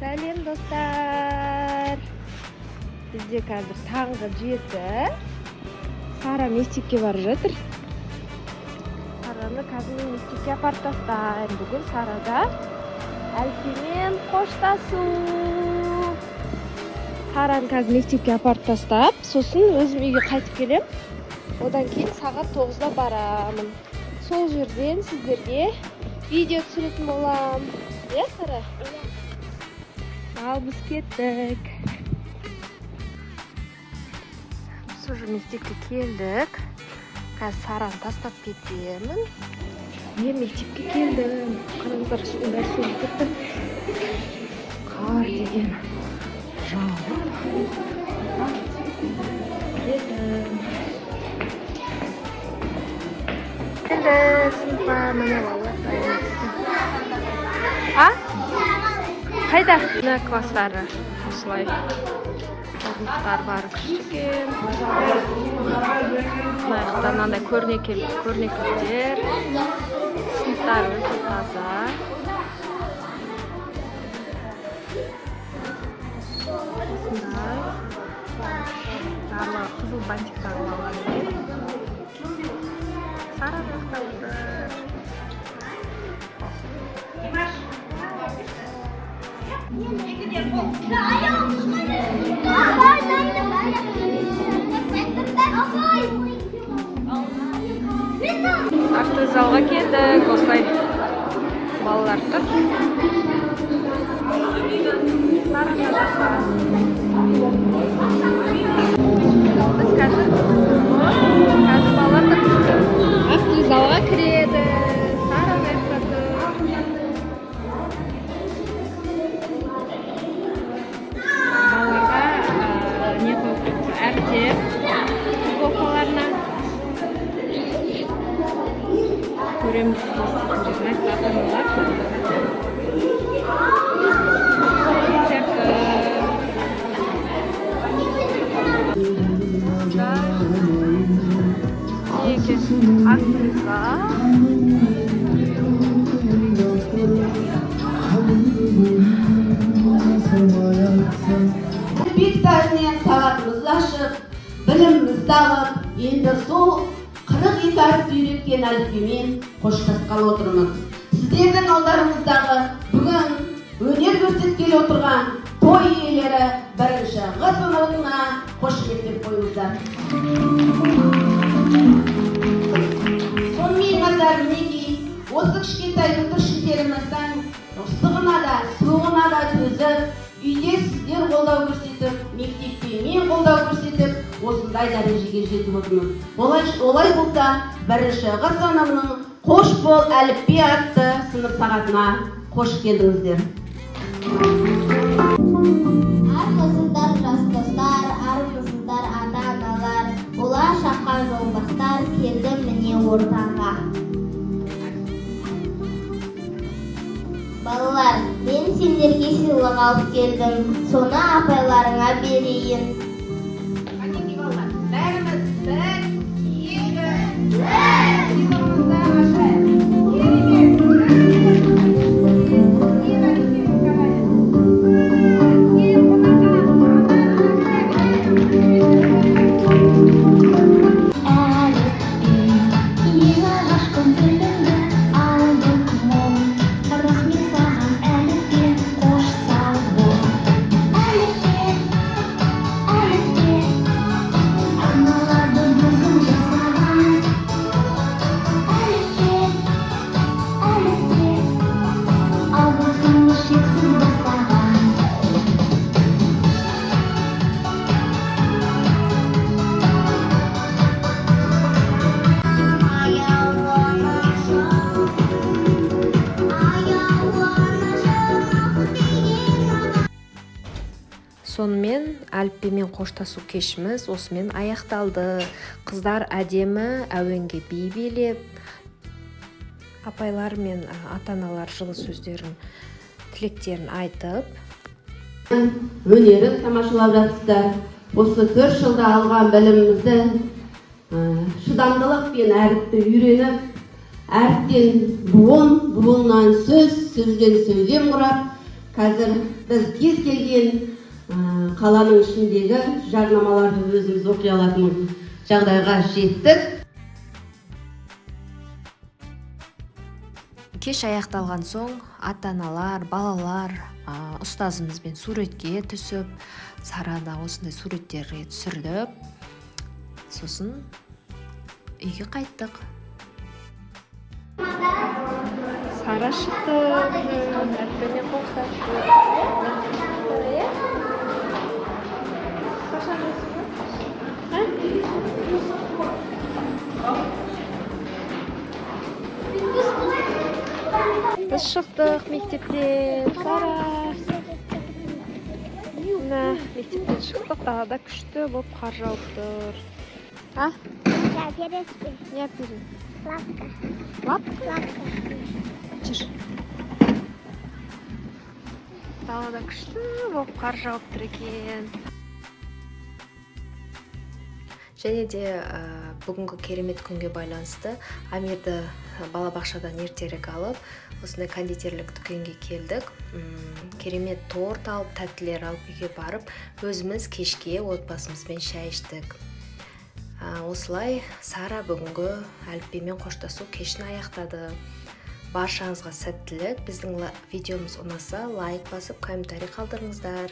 Сәлем достар. Бізде қазір таңғы 7. Сара мектепке барып жатыр. Сараны қазір мектепке апарып тастаймын. Бүгін Сарада Әлпимен қоштасу. Сараны қазір мектепке апарып тастап, сосын өзім үйге қайтып келем. Одан кейін сағат 9-да барамын. Сол жерден сіздерге видео түсіретін болам. Иә, Сара? Ал біз кеттік. Біз уже мектепке келдік. Қазір Сараны тастап кетемін. Мен мектепке келдім. Қараңыздар, судың бәрі суып кетті. Қар деген жауып. Келді сыныпқа, міне балалар дайын. А? Қайда? Мына класстары осылай. Орындықтар бары күшті. Мынаяқта мынандай көрнекіліктер. Сыныптар өте таза. Осындай. Барлығы қызыл бантик тағылған. Сара тоқталды. Автозалға келдік, осылай балалар тұр. Біз қазір балалар тұр. Автозалға кіреді. Сара жақта тұр. Әртеп кофаларына көреміз естейтіндерін айтатынлар. Екі актриса. Бектарынан сағатымыз ашып, біліміміз тағып, енді сол 42 әріпті үйреткен әліппемен қоштасқалы отырмыз. Сіздердің алдарыңыздағы бүгін өнер көрсеткелі отырған той иелері бірінші ғасырына қош келдік қойыңыздар. Сонымен қатар мінекей осы кішкентай тіршіліктеріміздің ыстығына да, суығына да төзіп, үйде сіздер қолдау көрсетіп, мектепте мен қолдау көрсетіп, осындай дәрежеге жетіп отырмыз. Олай болса, бірінші ғасырның қош бол әліппе атты сынып сағатына қош келдіңіздер. Армысыздар жас достар, армысыздар ата-аналар, болашаққа жолдастар, келді міне ортаға. Балалар, мен сендерге сыйлық алып келдім, соны апайларыңа берейін. Қанеки балалар, бәріміз бір, екі, сыйлығымызды ашайық. Сонымен әліппемен қоштасу кешіміз осымен аяқталды. Қыздар әдемі әуенге би билеп, апайлар мен ата-аналар жылы сөздерін, тілектерін айтып, өнерін тамашалап жатсыздар. Осы 4 жылда алған білімімізді шыдамдылықпен әріпті үйреніп, әріптен буын, буыннан сөз, сөзден сөйлем құрап, қазір біз кез келген қаланың ішіндегі жарнамаларды өзіміз оқи алатын жағдайға жеттік. Кеш аяқталған соң ата-аналар, балалар ұстазымызбен суретке түсіп, Сарада осындай суреттерге түсірдік. Сосын үйге қайттық. Сара шықты. Әппенен қоштасты. Біз шықтық мектептен. Сара. Мына мектептен шықтық. Далада күшті болып қар жауып тұр. А? Не әпересің? Лапка? Жүр. Далада күшті болып қар жауып тұр екен. Және де бүгінгі керемет күнге байланысты Амирді балабақшадан ертерек алып, осындай кондитерлік дүкенге келдік. Керемет торт алып, тәттілер алып үйге барып, өзіміз кешке отбасымызбен шай іштік. Осылай Сара бүгінгі әліппемен қоштасу кешін аяқтады. Баршаңызға сәттілік. Біздің видеомыз ұнаса, лайк басып, комментарий қалдырыңыздар.